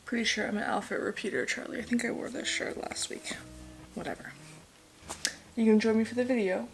Pretty sure I'm an outfit repeater, Charlie. I think I wore this shirt last week. Whatever. You can join me for the video.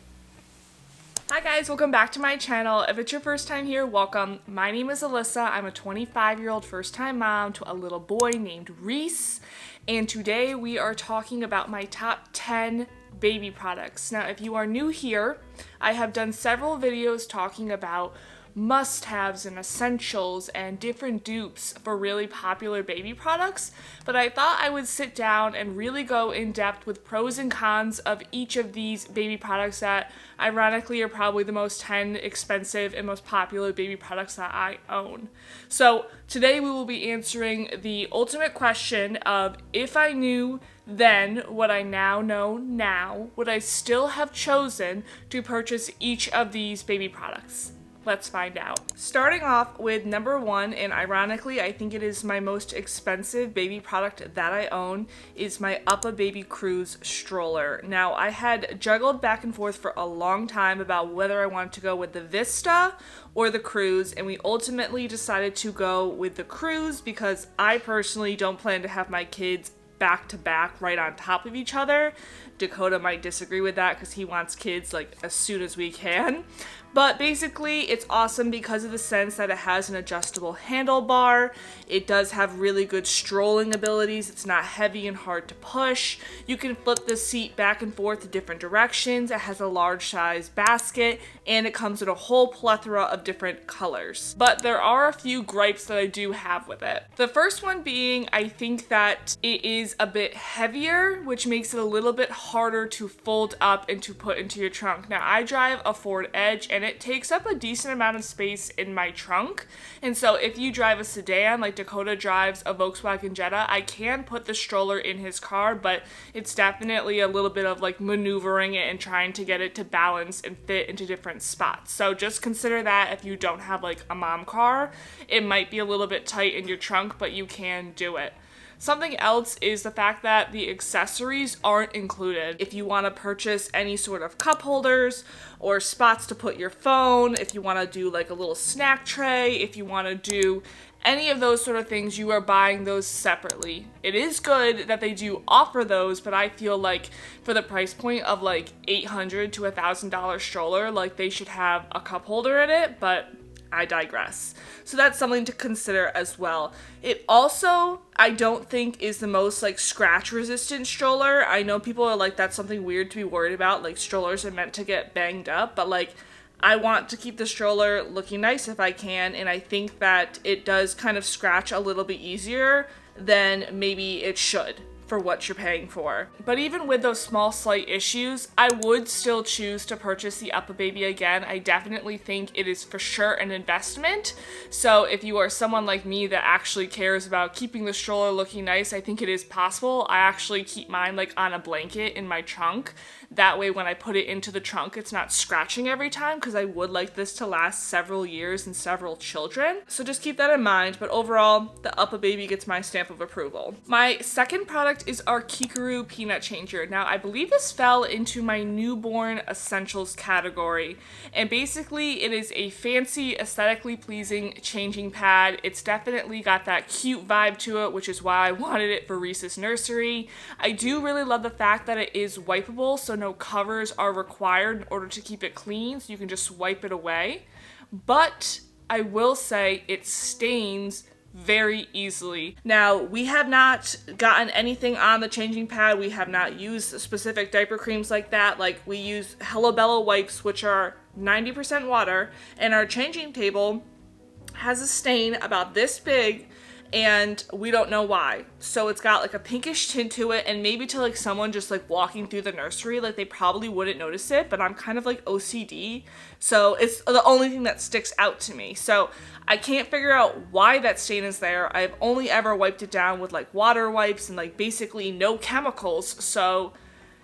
Hi guys, welcome back to my channel. If it's your first time here, welcome. My name is Alyssa. I'm a 25-year-old first-time mom to a little boy named Reese. And today we are talking about my top 10 baby products. Now, if you are new here, I have done several videos talking about must-haves and essentials and different dupes for really popular baby products, but I thought I would sit down and really go in depth with pros and cons of each of these baby products that ironically are probably the most 10 expensive and most popular baby products that I own. So today we will be answering the ultimate question of, if I knew then what I now know now, would I still have chosen to purchase each of these baby products? Let's find out. Starting off with number one, and ironically, I think it is my most expensive baby product that I own, is my uppababy Cruz stroller. Now, I had juggled back and forth for a long time about whether I wanted to go with the Vista or the Cruz, and we ultimately decided to go with the Cruz because I personally don't plan to have my kids back to back right on top of each other. Dakota might disagree with that because he wants kids like as soon as we can. But basically, it's awesome because of the sense that it has an adjustable handlebar. It does have really good strolling abilities. It's not heavy and hard to push. You can flip the seat back and forth to different directions. It has a large size basket, and it comes in a whole plethora of different colors. But there are a few gripes that I do have with it. The first one being, I think that it is a bit heavier, which makes it a little bit harder to fold up and to put into your trunk. Now, I drive a Ford Edge, and it takes up a decent amount of space in my trunk. And so if you drive a sedan, like Dakota drives a Volkswagen Jetta, I can put the stroller in his car, but it's definitely a little bit of like maneuvering it and trying to get it to balance and fit into different spots. So just consider that if you don't have like a mom car, it might be a little bit tight in your trunk, but you can do it. Something else is the fact that the accessories aren't included. If you want to purchase any sort of cup holders or spots to put your phone, if you want to do like a little snack tray, if you want to do any of those sort of things, you are buying those separately. It is good that they do offer those, but I feel like for the price point of like $800 to $1,000 stroller, like they should have a cup holder in it, but I digress. So that's something to consider as well. It also, I don't think, is the most like scratch resistant stroller. I know people are like, that's something weird to be worried about. Like strollers are meant to get banged up, but like I want to keep the stroller looking nice if I can. And I think that it does kind of scratch a little bit easier than maybe it should for what you're paying for. But even with those small slight issues, I would still choose to purchase the uppababy again. I definitely think it is for sure an investment. So if you are someone like me that actually cares about keeping the stroller looking nice, I think it is possible. I actually keep mine like on a blanket in my trunk. That way when I put it into the trunk, it's not scratching every time, because I would like this to last several years and several children. So just keep that in mind. But overall, the uppababy gets my stamp of approval. My second product is our Keekaroo peanut changer. Now, I believe this fell into my newborn essentials category, and basically it is a fancy, aesthetically pleasing changing pad. It's definitely got that cute vibe to it, which is why I wanted it for REECE'S nursery. I do really love the fact that it is wipeable, so no covers are required in order to keep it clean, so you can just wipe it away. But I will say it stains very easily. Now, we have not gotten anything on the changing pad. We have not used specific diaper creams like that. Like, we use Hello Bella wipes, which are 90% water, and our changing table has a stain about this big, and we don't know why. So it's got like a pinkish tint to it, and maybe to like someone just like walking through the nursery, like they probably wouldn't notice it, but I'm kind of like OCD, so it's the only thing that sticks out to me. So I can't figure out why that stain is there. I've only ever wiped it down with like water wipes and like basically no chemicals. So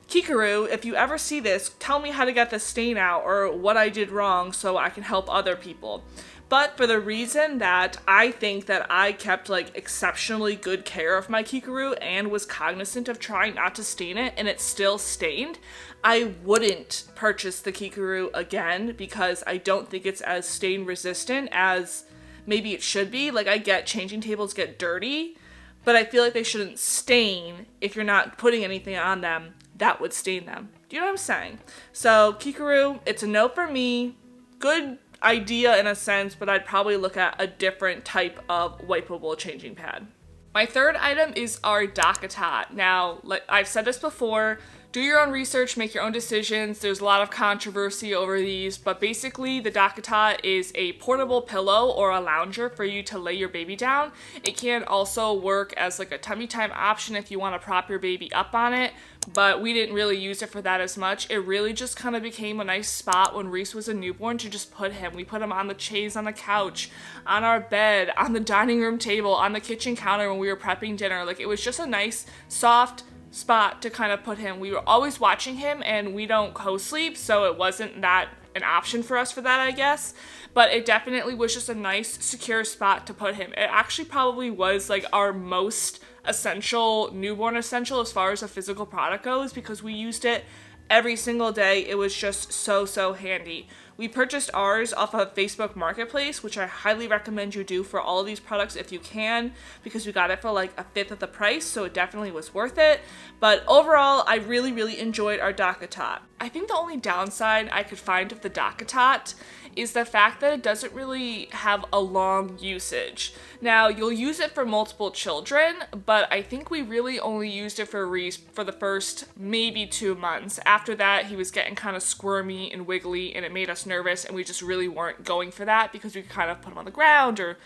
Keekaroo, if you ever see this, tell me how to get the stain out or what I did wrong so I can help other people. But for the reason that I think that I kept like exceptionally good care of my Keekaroo and was cognizant of trying not to stain it, and it still stained, I wouldn't purchase the Keekaroo again because I don't think it's as stain resistant as maybe it should be. Like, I get changing tables get dirty, but I feel like they shouldn't stain if you're not putting anything on them that would stain them. Do you know what I'm saying? So keekaroo, it's a no for me. Good idea in a sense, but I'd probably look at a different type of wipeable changing pad. My third item is our dockatot. Now, like I've said this before, do your own research, make your own decisions. There's a lot of controversy over these, but basically the dockatot is a portable pillow or a lounger for you to lay your baby down. It can also work as like a tummy time option if you want to prop your baby up on it, but we didn't really use it for that as much. It really just kind of became a nice spot when Reese was a newborn to just put him. We put him on the chaise on the couch, on our bed, on the dining room table, on the kitchen counter when we were prepping dinner. Like, it was just a nice, soft spot to kind of put him. We were always watching him, and we don't co-sleep, so it wasn't that an option for us for that, I guess. But it definitely was just a nice, secure spot to put him. It actually probably was like our most essential, newborn essential as far as a physical product goes, because we used it every single day. It was just so handy. We purchased ours off of Facebook Marketplace, which I highly recommend you do for all of these products if you can, because we got it for like a fifth of the price, so it definitely was worth it. But overall, I really enjoyed our dockatot. I think the only downside I could find of the dockatot is the fact that it doesn't really have a long usage. Now, you'll use it for multiple children, but I think we really only used it for Reese for the first maybe 2 months. After that, he was getting kind of squirmy and wiggly, and it made us nervous, and we just really weren't going for that because we could kind of put him on the ground or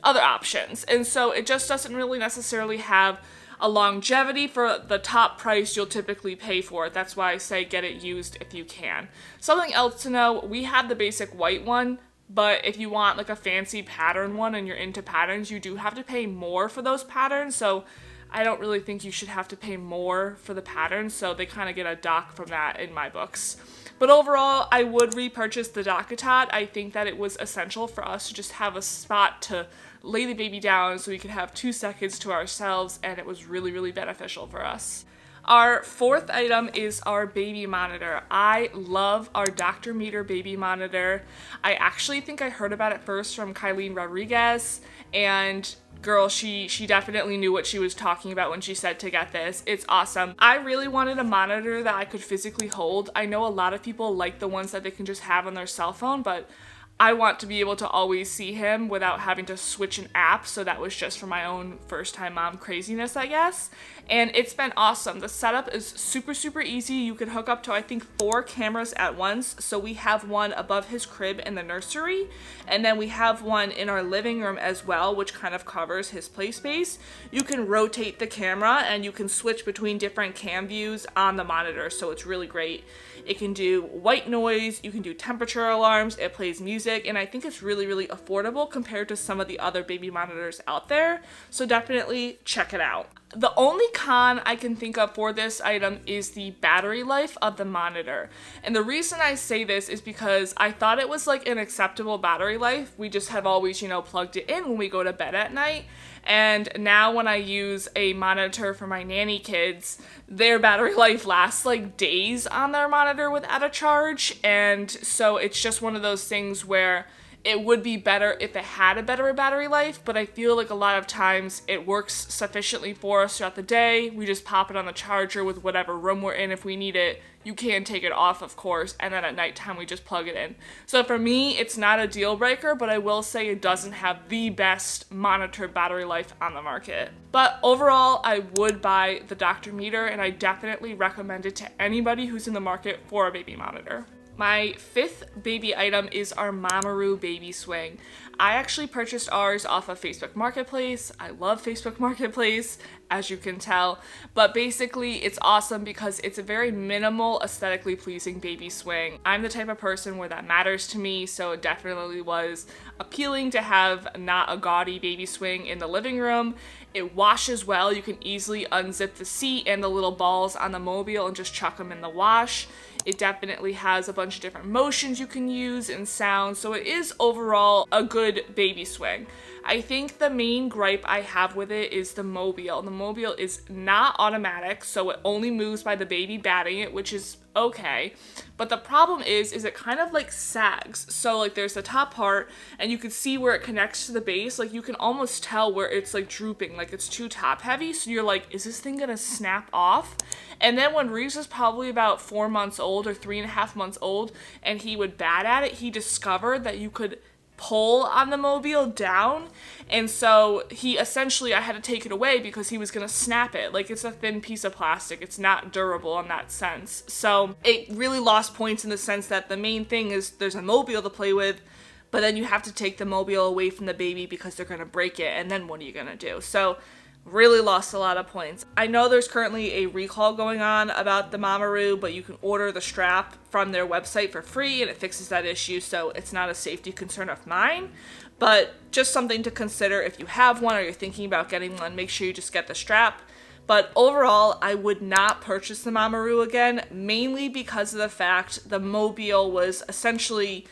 other options. And so it just doesn't really necessarily have a longevity for the top price you'll typically pay for it. That's why I say get it used if you can. Something else to know, we have the basic white one, but if you want like a fancy pattern one and you're into patterns, you do have to pay more for those patterns. So I don't really think you should have to pay more for the patterns, so they kind of get a dock from that in my books. But overall, I would repurchase the dockatot. I think that it was essential for us to just have a spot to lay the baby down so we could have 2 seconds to ourselves, and it was really beneficial for us. Our fourth item is our baby monitor. I love our Dr. Meter baby monitor. I actually think I heard about it first from Kilean Rodriguez, and girl, she definitely knew what she was talking about when she said to get this. It's awesome. I really wanted a monitor that I could physically hold. I know a lot of people like the ones that they can just have on their cell phone, but I want to be able to always see him without having to switch an app, so that was just for my own first-time mom craziness, I guess. And it's been awesome. The setup is super easy. You can hook up to, I think, 4 cameras at once. So we have one above his crib in the nursery, and then we have one in our living room as well, which kind of covers his play space. You can rotate the camera, and you can switch between different cam views on the monitor, so it's really great. It can do white noise, you can do temperature alarms, it plays music, and I think it's really affordable compared to some of the other baby monitors out there, so definitely check it out. The only con I can think of for this item is the battery life of the monitor. And the reason I say this is because I thought it was like an acceptable battery life. We just have always, plugged it in when we go to bed at night. And now when I use a monitor for my nanny kids, their battery life lasts like days on their monitor without a charge. And so it's just one of those things where it would be better if it had a better battery life, but I feel like a lot of times it works sufficiently for us throughout the day. We just pop it on the charger with whatever room we're in if we need it. You can take it off, of course, and then at nighttime we just plug it in. So for me, it's not a deal breaker, but I will say it doesn't have the best monitor battery life on the market. But overall, I would buy the Dr. Meter, and I definitely recommend it to anybody who's in the market for a baby monitor. My fifth baby item is our Mamaroo baby swing. I actually purchased ours off of Facebook Marketplace. I love Facebook Marketplace, as you can tell, but basically it's awesome because it's a very minimal, aesthetically pleasing baby swing. I'm the type of person where that matters to me, so it definitely was appealing to have not a gaudy baby swing in the living room. It washes well. You can easily unzip the seat and the little balls on the mobile and just chuck them in the wash. It definitely has a bunch of different motions you can use and sounds, so it is overall a good baby swing. I think the main gripe I have with it is the mobile. The mobile is not automatic, so it only moves by the baby batting it, which is okay. But the problem is it kind of like sags. So like there's the top part and you can see where it connects to the base. Like you can almost tell where it's like drooping, like it's too top heavy. So you're like, is this thing gonna snap off? And then when Reese was probably about 4 months old or 3.5 months old and he would bat at it, he discovered that you could pull on the mobile down, and so I had to take it away because he was gonna snap it. Like, it's a thin piece of plastic, it's not durable in that sense. So it really lost points in the sense that the main thing is there's a mobile to play with, but then you have to take the mobile away from the baby because they're gonna break it, and then what are you gonna do? So really lost a lot of points. I know there's currently a recall going on about the mamaroo, but you can order the strap from their website for free and it fixes that issue, so it's not a safety concern of mine. But just something to consider if you have one or you're thinking about getting one, make sure you just get the strap. But overall, I would not purchase the mamaroo again, mainly because of the fact the mobile was essentially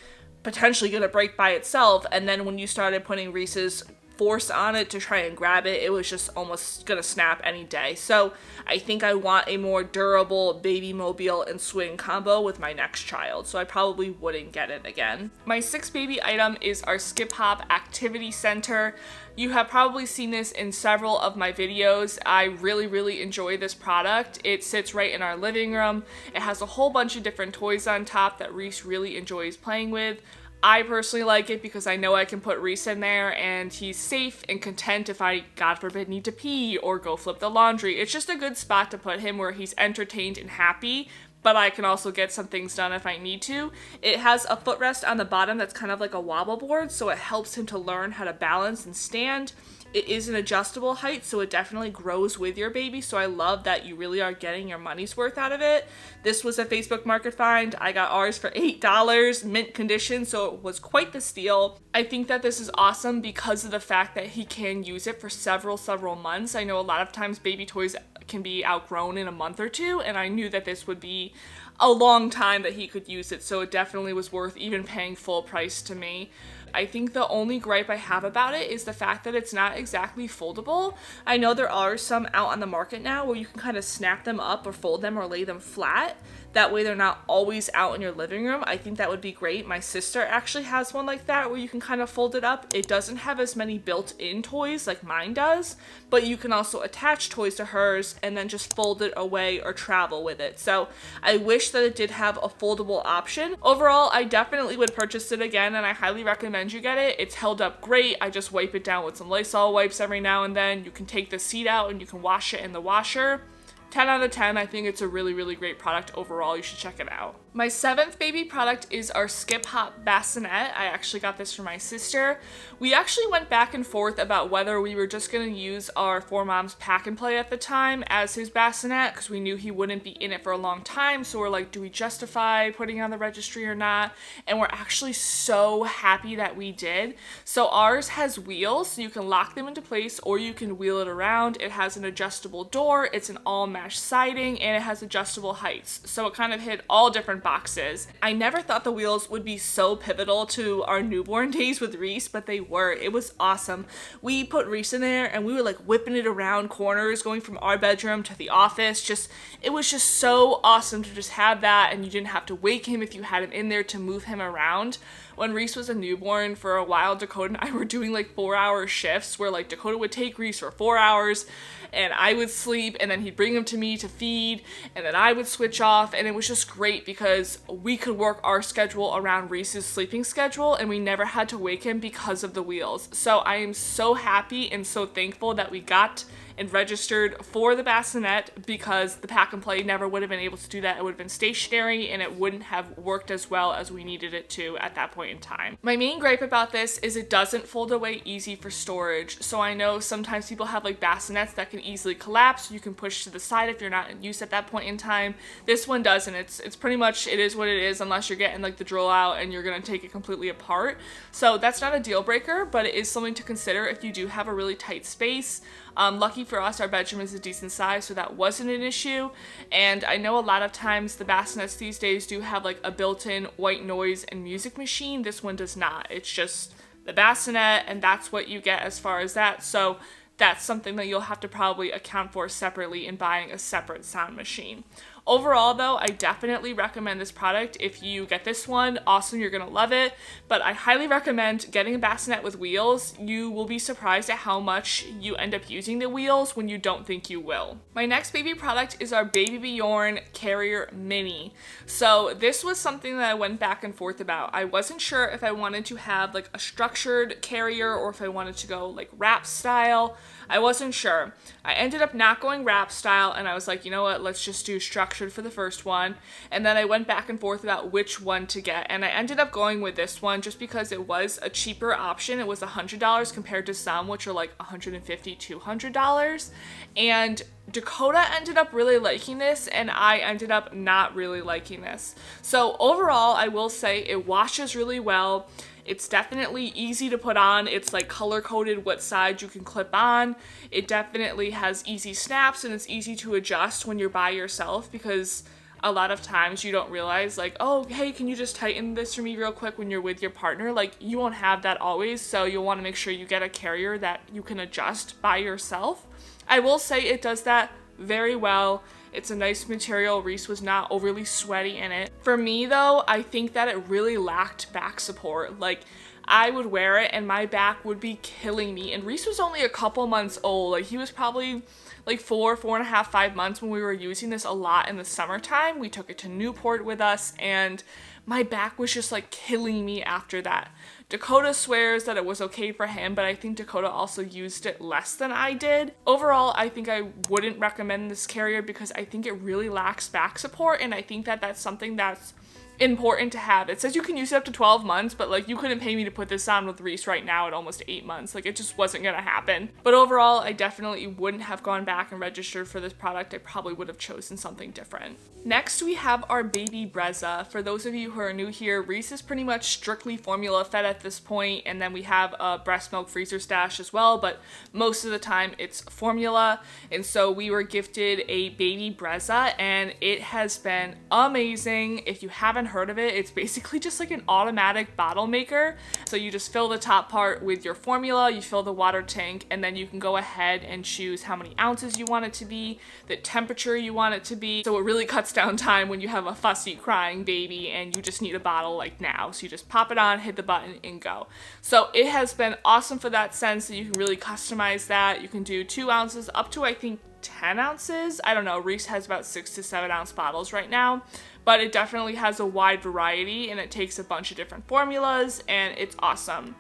potentially going to break by itself, and then when you started putting Reese's force on it to try and grab it, it was just almost gonna snap any day. So I think I want a more durable baby mobile and swing combo with my next child, so I probably wouldn't get it again. My sixth baby item is our Skip Hop Activity Center. You have probably seen this in several of my videos. I really enjoy this product. It sits right in our living room. It has a whole bunch of different toys on top that Reese really enjoys playing with. I personally like it because I know I can put Reese in there and he's safe and content if I, God forbid, need to pee or go flip the laundry. It's just a good spot to put him where he's entertained and happy, but I can also get some things done if I need to. It has a footrest on the bottom that's kind of like a wobble board, so it helps him to learn how to balance and stand. It is an adjustable height, so it definitely grows with your baby, so I love that you really are getting your money's worth out of it. This was a Facebook Market find. I got ours for $8, mint condition, so it was quite the steal. I think that this is awesome because of the fact that he can use it for several months. I know a lot of times baby toys can be outgrown in a month or two, and I knew that this would be a long time that he could use it, so it definitely was worth even paying full price to me. I think the only gripe I have about it is the fact that it's not exactly foldable. I know there are some out on the market now where you can kind of snap them up or fold them or lay them flat. That way they're not always out in your living room. I think that would be great. My sister actually has one like that where you can kind of fold it up. It doesn't have as many built-in toys like mine does, but you can also attach toys to hers and then just fold it away or travel with it. So I wish that it did have a foldable option. Overall, I definitely would purchase it again and I highly recommend you get it. It's held up great. I just wipe it down with some Lysol wipes every now and then. You can take the seat out and you can wash it in the washer. 10 out of 10. I think it's a really great product overall. You should check it out. My seventh baby product is our Skip Hop bassinet. I actually got this from my sister. We actually went back and forth about whether we were just going to use our 4Moms Pack and Play at the time as his bassinet because we knew he wouldn't be in it for a long time. So we're like, do we justify putting on the registry or not? And we're actually so happy that we did. So ours has wheels, so you can lock them into place or you can wheel it around. It has an adjustable door. It's an all mesh siding and it has adjustable heights. So it kind of hit all different boxes. I never thought the wheels would be so pivotal to our newborn days with Reese, but they were. It was awesome. We put Reese in there and we were like whipping it around corners, going from our bedroom to the office. It was just so awesome to just have that, and you didn't have to wake him if you had him in there to move him around. When Reese was a newborn, for a while, Dakota and I were doing like 4-hour shifts where like Dakota would take Reese for 4 hours and I would sleep and then he'd bring him to me to feed and then I would switch off, and it was just great because we could work our schedule around Reese's sleeping schedule and we never had to wake him because of the wheels. So I am so happy and so thankful that we got and registered for the bassinet because the Pack and Play never would have been able to do that. It would have been stationary and it wouldn't have worked as well as we needed it to at that point in time. My main gripe about this is it doesn't fold away easy for storage. So I know sometimes people have like bassinets that can easily collapse. You can push to the side if you're not in use at that point in time. This one doesn't. It's pretty much, it is what it is unless you're getting like the drill out and you're gonna take it completely apart. So that's not a deal breaker, but it is something to consider if you do have a really tight space. Lucky for us, our bedroom is a decent size, so that wasn't an issue. And I know a lot of times the bassinets these days do have like a built-in white noise and music machine. This one does not. It's just the bassinet, and that's what you get as far as that. So that's something that you'll have to probably account for separately in buying a separate sound machine. Overall though, I definitely recommend this product. If you get this one, awesome, you're gonna love it. But I highly recommend getting a bassinet with wheels. You will be surprised at how much you end up using the wheels when you don't think you will. My next baby product is our babybjorn carrier mini. So this was something that I went back and forth about. I wasn't sure if I wanted to have like a structured carrier or if I wanted to go like wrap style. I wasn't sure. I ended up not going wrap style, and I was like, you know what, let's just do structured for the first one. And then I went back and forth about which one to get, and I ended up going with this one just because it was a cheaper option. It was $100 compared to some which are like $150, $200. And Dakota ended up really liking this, and I ended up not really liking this. So overall, I will say it washes really well. It's definitely easy to put on. It's like color coded what side you can clip on. It definitely has easy snaps, and it's easy to adjust when you're by yourself, because a lot of times you don't realize like, oh, hey, can you just tighten this for me real quick when you're with your partner? Like, you won't have that always, so you'll want to make sure you get a carrier that you can adjust by yourself. I will say it does that very well. It's a nice material. Reece was not overly sweaty in it. For me though, I think that it really lacked back support. Like, I would wear it and my back would be killing me. And Reece was only a couple months old. Like, he was probably like 4.5, 5 months when we were using this a lot in the summertime. We took it to Newport with us, and my back was just like killing me after that. Dakota swears that it was okay for him, but I think Dakota also used it less than I did. Overall, I think I wouldn't recommend this carrier because I think it really lacks back support, and I think that that's something that's important to have. It says you can use it up to 12 months, but like, you couldn't pay me to put this on with Reece right now at almost 8 months. Like, it just wasn't gonna happen. But overall, I definitely wouldn't have gone back and registered for this product. I probably would have chosen something different. Next, we have our baby brezza. For those of you who are new here, Reece is pretty much strictly formula fed at this point, and then we have a breast milk freezer stash as well, but most of the time it's formula. And so we were gifted a baby brezza, and it has been amazing. If you haven't heard of it, it's basically just like an automatic bottle maker. So you just fill the top part with your formula, you fill the water tank, and then you can go ahead and choose how many ounces you want it to be, the temperature you want it to be. So it really cuts down time when you have a fussy crying baby and you just need a bottle like now. So you just pop it on, hit the button, and go. So it has been awesome for that sense that you can really customize that. You can do 2 ounces up to, I think, 10 ounces. I don't know, Reece has about 6 to 7 ounce bottles right now, but it definitely has a wide variety, and it takes a bunch of different formulas, and it's awesome.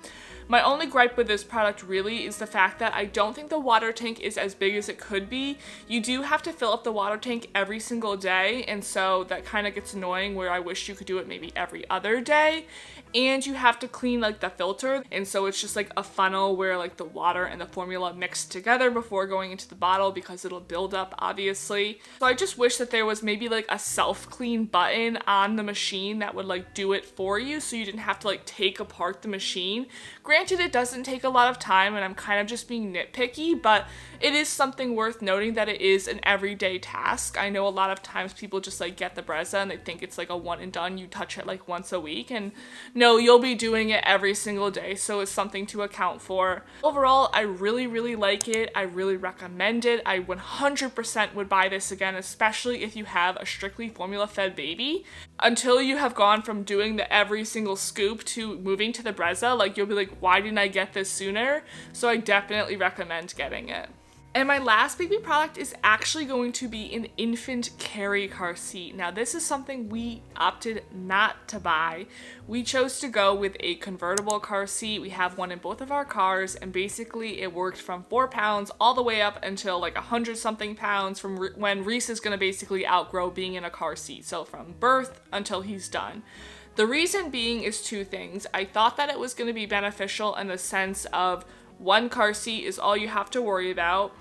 My only gripe with this product really is the fact that I don't think the water tank is as big as it could be. You do have to fill up the water tank every single day, and so that kind of gets annoying, where I wish you could do it maybe every other day. And you have to clean like the filter, and so it's just like a funnel where like the water and the formula mix together before going into the bottle, because it'll build up obviously. So I just wish that there was maybe like a self-clean button on the machine that would like do it for you, so you didn't have to like take apart the machine. Granted, it doesn't take a lot of time, and I'm kind of just being nitpicky, but it is something worth noting that it is an everyday task. I know a lot of times people just like get the brezza and they think it's like a one and done, you touch it like once a week, and no, you'll be doing it every single day, so it's something to account for. Overall, I really, really like it. I really recommend it. I 100% would buy this again, especially if you have a strictly formula-fed baby. Until you have gone from doing the every single scoop to moving to the brezza, like, you'll be like, why didn't I get this sooner? So I definitely recommend getting it. And my last baby product is actually going to be an infant carry car seat. Now, this is something we opted not to buy. We chose to go with a convertible car seat. We have one in both of our cars, and basically it worked from 4 pounds all the way up until like 100 something pounds, from when Reece is gonna basically outgrow being in a car seat. So from birth until he's done. The reason being is 2 things. I thought that it was gonna be beneficial in the sense of one car seat is all you have to worry about.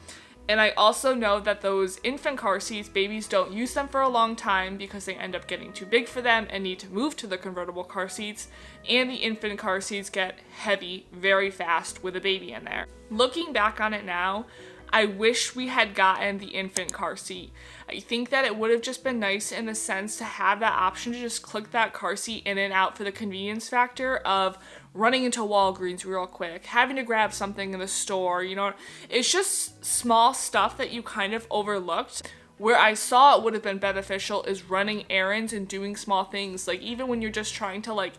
And I also know that those infant car seats, babies don't use them for a long time because they end up getting too big for them and need to move to the convertible car seats. And the infant car seats get heavy very fast with a baby in there. Looking back on it now, I wish we had gotten the infant car seat. I think that it would have just been nice in the sense to have that option to just click that car seat in and out for the convenience factor of running into Walgreens real quick, having to grab something in the store, you know. It's just small stuff that you kind of overlooked. Where I saw it would have been beneficial is running errands and doing small things. Like even when you're just trying to like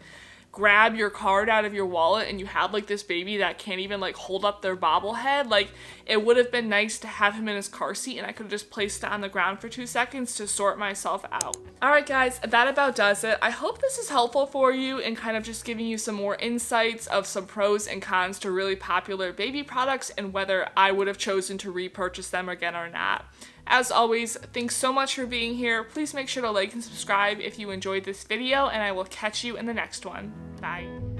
grab your card out of your wallet and you have like this baby that can't even like hold up their bobblehead, like it would have been nice to have him in his car seat and I could have just placed it on the ground for 2 seconds to sort myself out. Alright guys, that about does it. I hope this is helpful for you and kind of just giving you some more insights of some pros and cons to really popular baby products and whether I would have chosen to repurchase them again or not. As always, thanks so much for being here. Please make sure to like and subscribe if you enjoyed this video, and I will catch you in the next one. Bye.